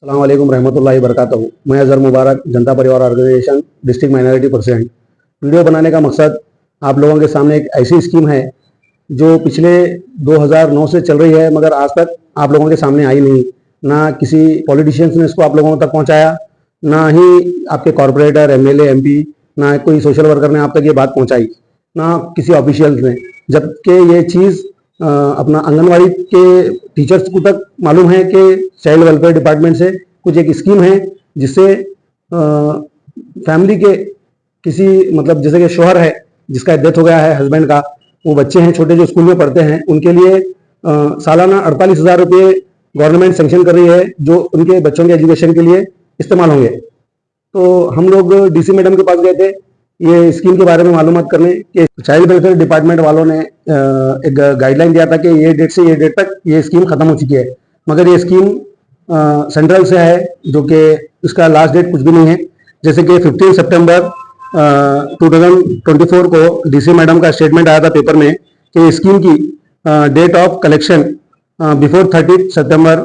अस्सलाम वालेकुम रहमतुल्लाहि बरकातहू। मैं Azhar Mubarak, Janata Parivar organisation district minority president. Video बनाने का मकसद आप लोगों के सामने एक ऐसी स्कीम है जो पिछले 2009 से चल रही है, मगर आज तक आप लोगों के सामने आई नहीं। ना किसी पॉलिटिशियंस ने इसको आप लोगों तक पहुंचाया, ना ही आपके कॉरपोरेटर, एमएलए, एमपी, ना कोई सोशल वर्कर ने आप तक ये बात पहुंचाई, ना किसी ऑफिशियल्स ने। जबकि ये चीज़ अपना आंगनवाड़ी के टीचर्स को तक मालूम है कि चाइल्ड वेलफेयर डिपार्टमेंट से कुछ एक स्कीम है जिससे फैमिली के किसी मतलब जैसे कि शोहर है जिसका डेथ हो गया है, हस्बैंड का, वो बच्चे हैं छोटे जो स्कूल में पढ़ते हैं, उनके लिए सालाना 48,000 रुपये गवर्नमेंट सेंक्शन कर रही है जो उनके बच्चों के एजुकेशन के लिए इस्तेमाल होंगे। तो हम लोग डीसी मैडम के पास गए थे ये स्कीम के बारे में मालूमात करने कि चाइल्ड वेलफेयर डिपार्टमेंट वालों ने एक गाइडलाइन दिया था कि ये डेट से ये डेट तक ये स्कीम खत्म हो चुकी है, मगर ये स्कीम सेंट्रल से है जो कि इसका लास्ट डेट कुछ भी नहीं है। जैसे कि 15 सितंबर 2024 को डीसी मैडम का स्टेटमेंट आया था पेपर में कि स्कीम की डेट ऑफ कलेक्शन बिफोर 30 सितंबर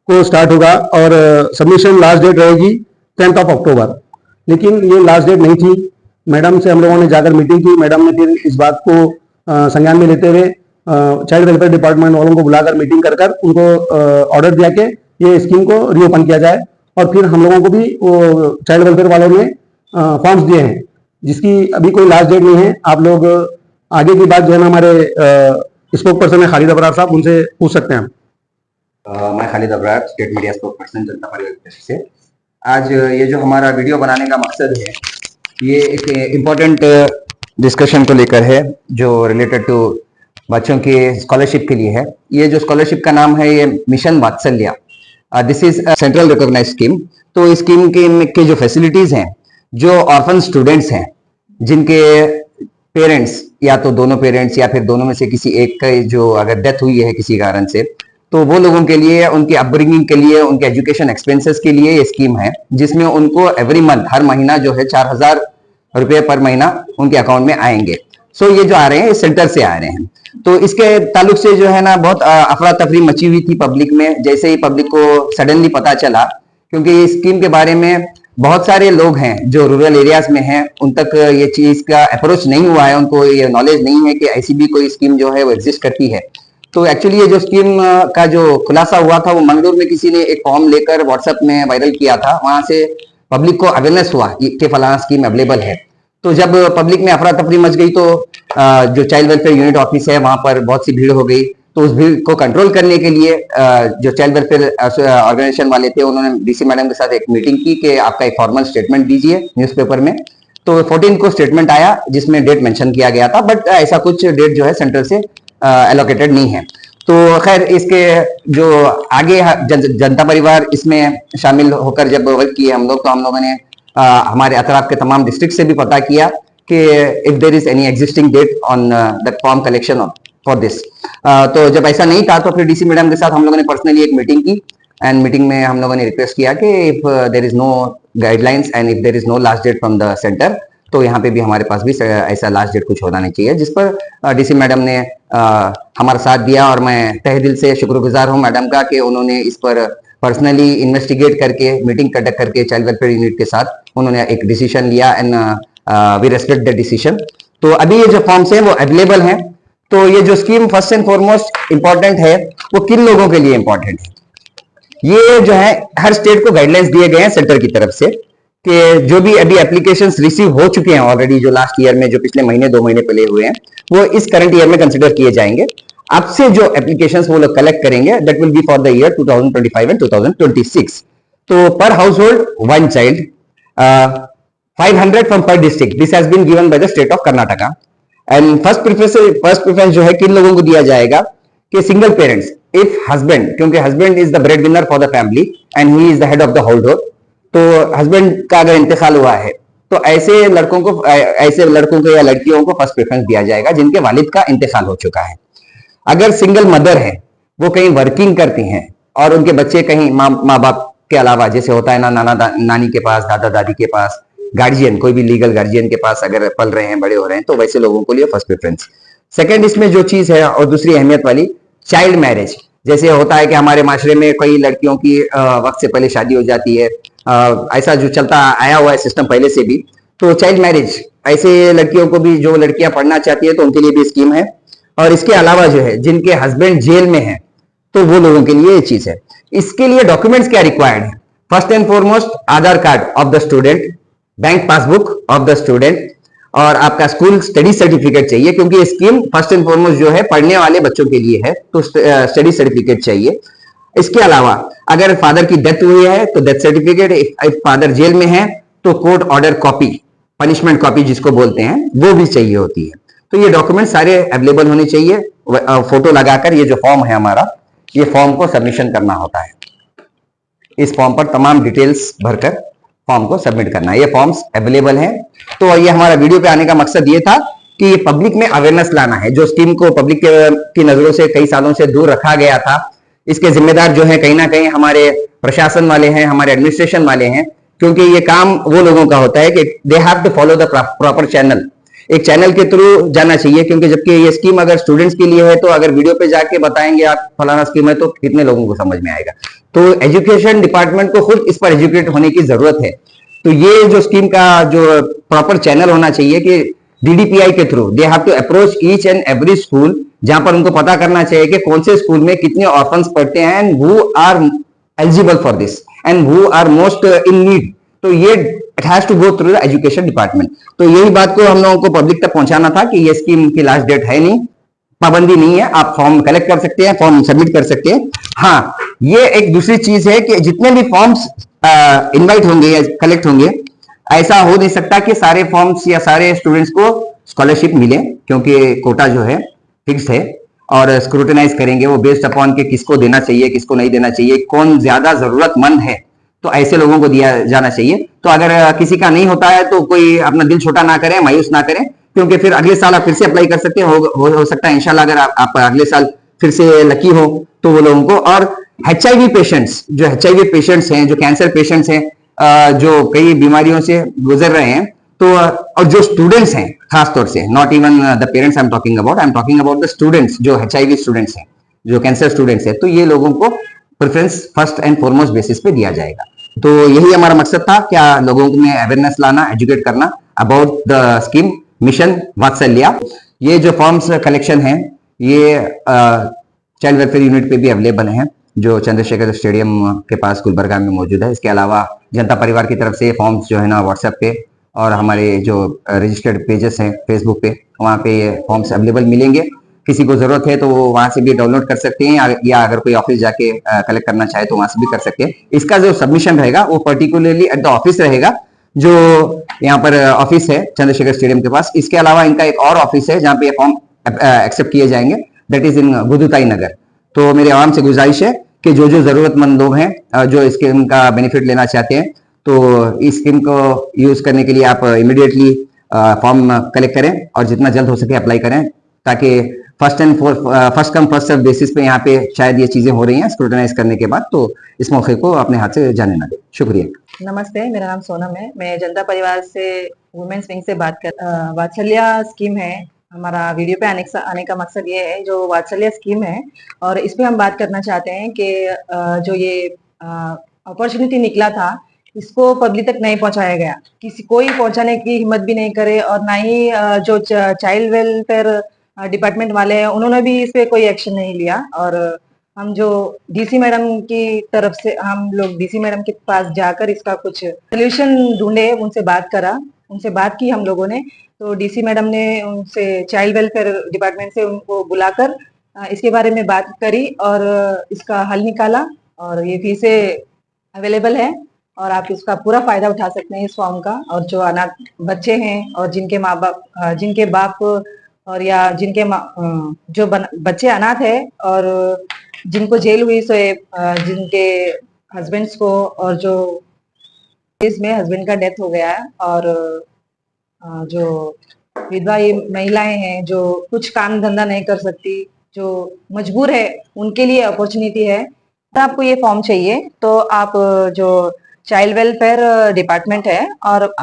को स्टार्ट होगा और सबमिशन लास्ट डेट रहेगी 10 अक्टूबर। लेकिन ये लास्ट डेट नहीं थी। मैडम से हम लोगों ने जाकर मीटिंग की। मैडम ने फिर इस बात को संज्ञान में लेते हुए चाइल्ड वेलफेयर डिपार्टमेंट वालों को बुलाकर मीटिंग कर उनको ऑर्डर दिया कि ये स्कीम को रीओपन किया जाए। और फिर हम लोगों को भी वो चाइल्ड वेलफेयर वालों ने फॉर्म्स दिए हैं जिसकी अभी कोई लास्ट डेट नहीं है। आप लोग आगे की बात जो है ना हमारे स्पोक पर्सन है खालिद अबरार साहब, उनसे पूछ सकते हैं। मैं Khalid Abrar, state media spoke person, जनता परिवार से। आज ये जो हमारा वीडियो बनाने का मकसद है, ये एक इम्पोर्टेंट डिस्कशन को लेकर है जो रिलेटेड टू बच्चों के स्कॉलरशिप के लिए है। ये जो स्कॉलरशिप का नाम है ये mission Vatsalya. This is central recognised scheme. तो इस स्कीम के जो फैसिलिटीज हैं, जो ऑर्फन स्टूडेंट्स हैं जिनके पेरेंट्स या तो दोनों पेरेंट्स या फिर दोनों में से किसी एक का जो अगर डेथ हुई है किसी कारण से, तो वो लोगों के लिए, उनके अपब्रिंगिंग के लिए, उनके एजुकेशन एक्सपेंसेस के लिए ये स्कीम है जिसमें उनको एवरी मंथ, हर महीना जो है 4,000 रुपये पर महीना उनके अकाउंट में आएंगे। सो ये जो आ रहे हैं ये सेंटर से आ रहे हैं। तो इसके ताल्लुक से जो है ना बहुत अफरा तफरी मची हुई थी पब्लिक में, जैसे ही पब्लिक को सडनली पता चला, क्योंकि इस स्कीम के बारे में बहुत सारे लोग हैं जो रूरल एरियाज में हैं, उन तक ये चीज का अप्रोच नहीं हुआ है, उनको ये नॉलेज नहीं है कि ऐसी भी कोई स्कीम जो है वो एग्जिस्ट करती है। तो एक्चुअली ये जो स्कीम का जो खुलासा हुआ था वो मंगलूर में किसी ने एक फॉर्म लेकर व्हाट्सएप में वायरल किया था। वहां से पब्लिक को अवेयरनेस हुआ कि फलाना स्कीम अवेलेबल है। तो जब पब्लिक में अफरा तफरी मच गई तो जो चाइल्ड वेलफेयर यूनिट ऑफिस है वहां पर बहुत सी भीड़ हो गई। तो उस भीड़ को कंट्रोल करने के लिए जो चाइल्ड वेलफेयर ऑर्गेनाइजेशन वाले थे उन्होंने डीसी मैडम के साथ एक मीटिंग की कि आपका एक फॉर्मल स्टेटमेंट दीजिए न्यूज़पेपर में। तो 14 को स्टेटमेंट आया जिसमें डेट मेंशन किया गया था, बट ऐसा कुछ डेट जो है सेंट्रल से एलोकेटेड नहीं है। तो खैर इसके जो आगे जनता परिवार इसमें शामिल होकर जब वर्क किए हम लोग, तो हम लोगों ने हमारे अतराफ के तमाम डिस्ट्रिक्ट से भी पता किया कि if there is any existing date on that form collection for this. तो जब ऐसा नहीं था तो फिर डीसी मैडम के साथ हम लोगों ने पर्सनली एक मीटिंग की एंड मीटिंग में हम लोगों ने रिक्वेस्ट किया कि if there is no guidelines and if there is no last date from the centre, तो यहाँ पे भी हमारे पास भी ऐसा लास्ट डेट कुछ होना नहीं चाहिए, जिस पर डीसी मैडम ने हमारा साथ दिया। और मैं तहे दिल से शुक्रगुजार हूँ मैडम का कि उन्होंने इस पर पर्सनली इन्वेस्टिगेट करके मीटिंग कंडक्ट करके चाइल्ड वेलफेयर यूनिट के साथ उन्होंने एक डिसीजन लिया and we respect the decision. तो अभी ये जो फॉर्म्स हैं वो अवेलेबल हैं। तो ये जो scheme first and foremost important है वो किन लोगों के लिए इंपॉर्टेंट है, ये जो है हर स्टेट को गाइडलाइंस दिए गए हैं सेंटर की तरफ से कि जो भी अभी एप्लीकेशंस रिसीव हो चुके हैं ऑलरेडी, जो लास्ट ईयर में, जो पिछले महीने 2 महीने पहले हुए हैं, वो इस करंट ईयर में कंसिडर किए जाएंगे। अब से जो एप्लीकेशंस वो लोग कलेक्ट करेंगे that will be for the year 2025 and 2026। तो per household 1 child, 500 from per district, this has been given by the state of Karnataka. And first preference जो है किन लोगों को दिया जाएगा कि सिंगल पेरेंट्स, इफ हस्बैंड, क्योंकि husband is the breadwinner for the family and he is the head of the household. तो हस्बैंड का अगर इंतकाल हुआ है तो ऐसे लड़कों को या लड़कियों को फर्स्ट प्रेफरेंस दिया जाएगा जिनके वालिद का इंतकाल हो चुका है। अगर सिंगल मदर है, वो कहीं वर्किंग करती हैं और उनके बच्चे कहीं माँ बाप के अलावा, जैसे होता है ना, नाना नानी के पास, दादा दादी के पास, गार्जियन, कोई भी लीगल गार्जियन के पास अगर पल रहे हैं, बड़े हो रहे हैं, तो वैसे लोगों को लिए फर्स्ट प्रेफरेंस। सेकंड इसमें जो चीज है और दूसरी अहमियत वाली, चाइल्ड मैरिज। जैसे होता है कि हमारे माशरे में कई लड़कियों की वक्त से पहले शादी हो जाती है, ऐसा जो चलता आया हुआ है सिस्टम पहले से भी। तो चाइल्ड मैरिज, ऐसे लड़कियों को भी, जो लड़कियां पढ़ना चाहती है तो उनके लिए भी स्कीम है। और इसके अलावा जो है जिनके हस्बैंड जेल में है तो वो लोगों के लिए ये चीज है। इसके लिए डॉक्यूमेंट्स क्या रिक्वायर्ड है? First and foremost Aadhaar card of the student, bank passbook of the student, और आपका स्कूल स्टडी सर्टिफिकेट चाहिए, क्योंकि ये स्कीम फर्स्ट एंड फॉरमोस्ट जो है पढ़ने वाले बच्चों के लिए है, तो स्टडी सर्टिफिकेट चाहिए। इसके अलावा अगर फादर की डेथ हुई है तो death certificate, if father jail में है तो court order copy, punishment copy जिसको बोलते हैं, वो भी चाहिए होती है। तो ये डॉक्यूमेंट सारे अवेलेबल होने चाहिए। फोटो लगाकर ये जो फॉर्म है हमारा, ये फॉर्म को सबमिशन करना होता है। इस फॉर्म पर तमाम डिटेल्स भरकर फॉर्म को सबमिट करना है। ये फॉर्म्स अवेलेबल हैं। तो ये हमारा वीडियो पे आने का मकसद ये था कि ये पब्लिक में अवेयरनेस लाना है। जो स्कीम को पब्लिक की नजरों से कई सालों से दूर रखा गया था, इसके जिम्मेदार जो है कहीं ना कहीं हमारे प्रशासन वाले हैं, हमारे एडमिनिस्ट्रेशन वाले हैं, क्योंकि ये काम वो लोगों का होता है कि they have to follow the proper channel. एक चैनल के थ्रू जाना चाहिए, क्योंकि जबकि ये स्कीम अगर स्टूडेंट्स के लिए है तो अगर वीडियो पे जाके बताएंगे आप फलाना स्कीम है तो कितने लोगों को समझ में आएगा। तो एजुकेशन डिपार्टमेंट को खुद इस पर एजुकेट होने की जरूरत है। तो ये जो स्कीम का जो प्रॉपर चैनल होना चाहिए कि डीडीपीआई के through they have to approach each and every school, जहां पर उनको पता करना चाहिए कि कौन से स्कूल में कितने ऑर्फन्स पढ़ते हैं and who are eligible for this and who are most in need. तो ये it has to go through the education department. तो यही बात को हम लोगों को पब्लिक तक पहुंचाना था कि ये स्कीम की लास्ट डेट है नहीं, पाबंदी नहीं है, आप फॉर्म कलेक्ट कर सकते हैं, फॉर्म सबमिट कर सकते हैं। हाँ, ये एक दूसरी चीज है कि जितने भी फॉर्म्स इनवाइट होंगे या कलेक्ट होंगे, ऐसा हो नहीं सकता कि सारे फॉर्म्स या सारे स्टूडेंट्स को स्कॉलरशिप मिले, क्योंकि कोटा जो है फिक्स है और स्क्रूटनाइज करेंगे वो बेस्ड अपॉन के किसको देना चाहिए, किसको नहीं देना चाहिए, कौन ज्यादा जरूरतमंद है, तो ऐसे लोगों को दिया जाना चाहिए। तो अगर किसी का नहीं होता है तो कोई अपना दिल छोटा ना करें, मायूस ना करें, क्योंकि फिर अगले साल आप फिर से अप्लाई कर सकते हैं। हो सकता है इंशाल्लाह अगर आप अगले साल फिर से लकी हो तो वो लोगों को। और HIV पेशेंट्स, जो HIV पेशेंट्स हैं, जो कैंसर पेशेंट्स हैं, जो कई बीमारियों से गुजर रहे हैं, तो और जो स्टूडेंट्स हैं खासतौर से, not even the parents I am talking about the students, जो HIV स्टूडेंट्स हैं, जो कैंसर स्टूडेंट्स हैं, तो ये लोगों को preference first and foremost basis पे दिया जाएगा। तो यही हमारा मकसद था, क्या लोगों में अवेयरनेस लाना, एजुकेट करना अबाउट द स्कीम मिशन वात्सल्य। ये जो फॉर्म्स कलेक्शन है ये चाइल्ड वेलफेयर यूनिट पे भी अवेलेबल है, जो चंद्रशेखर स्टेडियम के पास गुलबर्गा में मौजूद है। इसके अलावा जनता परिवार की तरफ से फॉर्म्स जो है ना व्हाट्सएप पे और हमारे जो रजिस्टर्ड पेजेस हैं फेसबुक पे, वहाँ पे ये फॉर्म्स अवेलेबल मिलेंगे। किसी को जरूरत है तो वो वहां से भी डाउनलोड कर सकते हैं, या अगर कोई ऑफिस जाके कलेक्ट करना चाहे तो वहां से भी कर सकते हैं। इसका जो सबमिशन रहेगा वो पर्टिकुलरली एट द ऑफिस रहेगा, जो यहाँ पर ऑफिस है चंद्रशेखर स्टेडियम के पास। इसके अलावा इनका एक और ऑफिस है जहाँ पे फॉर्म एक्सेप्ट किए जाएंगे, दैट इज इन गुदुताई नगर। तो मेरे आवाम से गुजारिश है कि जो जो जरूरतमंद लोग हैं, जो इस स्कीम का बेनिफिट लेना चाहते हैं, तो इस स्कीम को यूज करने के लिए आप इमीडिएटली फॉर्म कलेक्ट करें और जितना जल्द हो सके अप्लाई करें, ताकि first come first serve basis पे यहाँ पे शायद ये चीजें हो रही हैं स्क्रूटनाइज करने के बाद, तो इस मौके को अपने हाथ से जाने ना दें। शुक्रिया। नमस्ते, मेरा नाम सोनम है। मैं जनता परिवार से वुमेन्स विंग से बात कर वात्सल्य स्कीम है। हमारा वीडियो पे आने का मकसद ये है, जो वात्सल्य स्कीम है और इस पे हम बात करना चाहते हैं कि जो ये अपॉर्चुनिटी निकला था, इसको पब्लिक तक नहीं पहुंचाया गया, कोई पहुंचाने की हिम्मत भी नहीं करे, और ना ही जो चाइल्ड वेलफेयर डिपार्टमेंट वाले हैं उन्होंने भी इस पे कोई एक्शन नहीं लिया। और हम जो डीसी मैडम की तरफ से, हम लोग डीसी मैडम के पास जाकर इसका कुछ सोल्यूशन ढूंढे, उनसे बात की हम लोगों ने। तो डीसी मैडम ने उनसे चाइल्ड वेलफेयर डिपार्टमेंट से उनको बुलाकर इसके बारे में बात करी और इसका हल निकाला, और ये फिर से अवेलेबल है और आप इसका पूरा फायदा उठा सकते हैं इस फॉर्म का। और जो अनाथ बच्चे हैं और जिनके बाप और या जो बच्चे अनाथ है और जिनको जेल हुई, सो जिनके हस्बैंड्स को, और जो इसमें हस्बैंड का डेथ हो गया है, और जो विधवा महिलाएं हैं जो कुछ काम धंधा नहीं कर सकती, जो मजबूर है, उनके लिए अपॉर्चुनिटी है। तो आपको ये फॉर्म चाहिए तो आप जो चाइल्ड वेलफेयर डिपार्टमेंट है और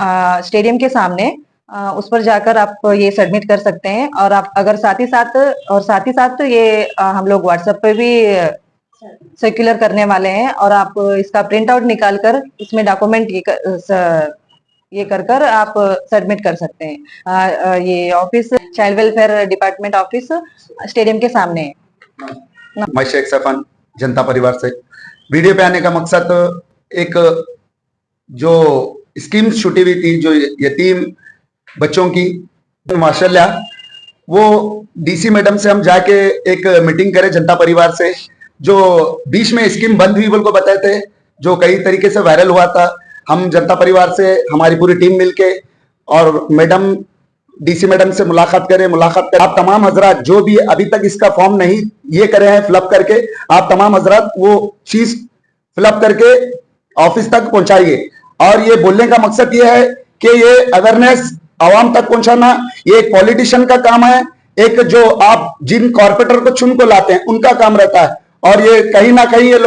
स्टेडियम के सामने उस पर जाकर आप ये सबमिट कर सकते हैं। और आप अगर साथ ही साथ ये हम लोग व्हाट्सएप पे भी सर्कुलर करने वाले हैं और आप इसका प्रिंट आउट निकाल कर इसमें डॉक्यूमेंट ये कर आप सबमिट कर सकते हैं। ये office child welfare department office stadium के सामने है। मैं शेख सफन जनता परिवार से। वीडियो पे आने का मकसद एक जो स्कीम छूटी हुई थी जो यतीम बच्चों की, माशाल्लाह वो डीसी मैडम से हम जाके एक मीटिंग करे जनता परिवार से, जो बीच में स्कीम बंद हुई बोल को बताए थे, जो कई तरीके से वायरल हुआ था। हम जनता परिवार से हमारी पूरी टीम मिलके और मैडम डीसी मैडम से मुलाकात करें। आप तमाम हजरात जो भी अभी तक इसका फॉर्म नहीं ये करे हैं फिलअप करके, आप तमाम हजरात वो चीज फिलअप करके ऑफिस तक पहुंचाइए। और ये बोलने का मकसद ये है कि ये अवेयरनेस आवाम तक पहुंचाना ये एक पॉलिटिशियन का काम है, एक जो आप जिन कॉर्पोरेटर को चुन को लाते हैं उनका काम रहता है। और ये कहीं ना कहीं ये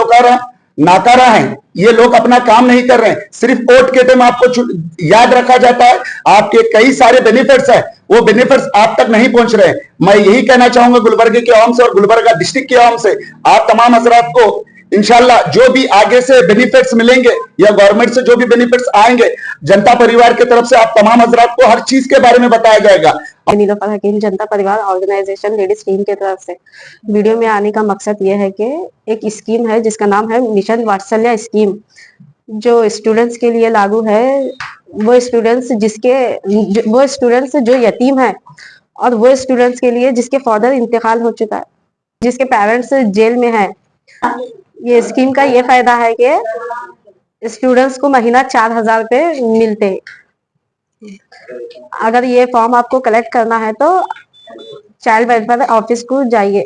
नाकारा है, ये लोग अपना काम नहीं कर रहे हैं। सिर्फ वोट के टाइम आपको याद रखा जाता है, आपके कई सारे बेनिफिट्स हैं, वो बेनिफिट्स आप तक नहीं पहुंच रहे हैं। मैं यही कहना चाहूंगा गुलबर्गे के आवाम से और गुलबर्गा डिस्ट्रिक्ट के आवाम से, आप तमाम हजरात को इंशाल्लाह जो भी आगे से बेनिफिट्स मिलेंगे या गवर्नमेंट से जो भी बेनिफिट्स आएंगे, जनता परिवार की तरफ से आप तमाम हजरात को हर चीज के बारे में बताया जाएगा। नीलोफर हकीम जनता परिवार ऑर्गेनाइजेशन लेडीज टीम की तरफ से वीडियो में आने का मकसद ये है कि एक स्कीम है जिसका नाम है मिशन वात्सल्य स्कीम, जो स्टूडेंट्स के लिए लागू है। वो स्टूडेंट्स जो यतीम है और वो स्टूडेंट्स के लिए जिसके फादर इंतकाल हो चुका है, जिसके पेरेंट्स जेल में है। ये स्कीम का ये फायदा है कि स्टूडेंट्स को महीना 4,000 रुपये मिलते हैं। अगर ये फॉर्म आपको कलेक्ट करना है तो चाइल्ड वेलफेयर ऑफिस को जाइए।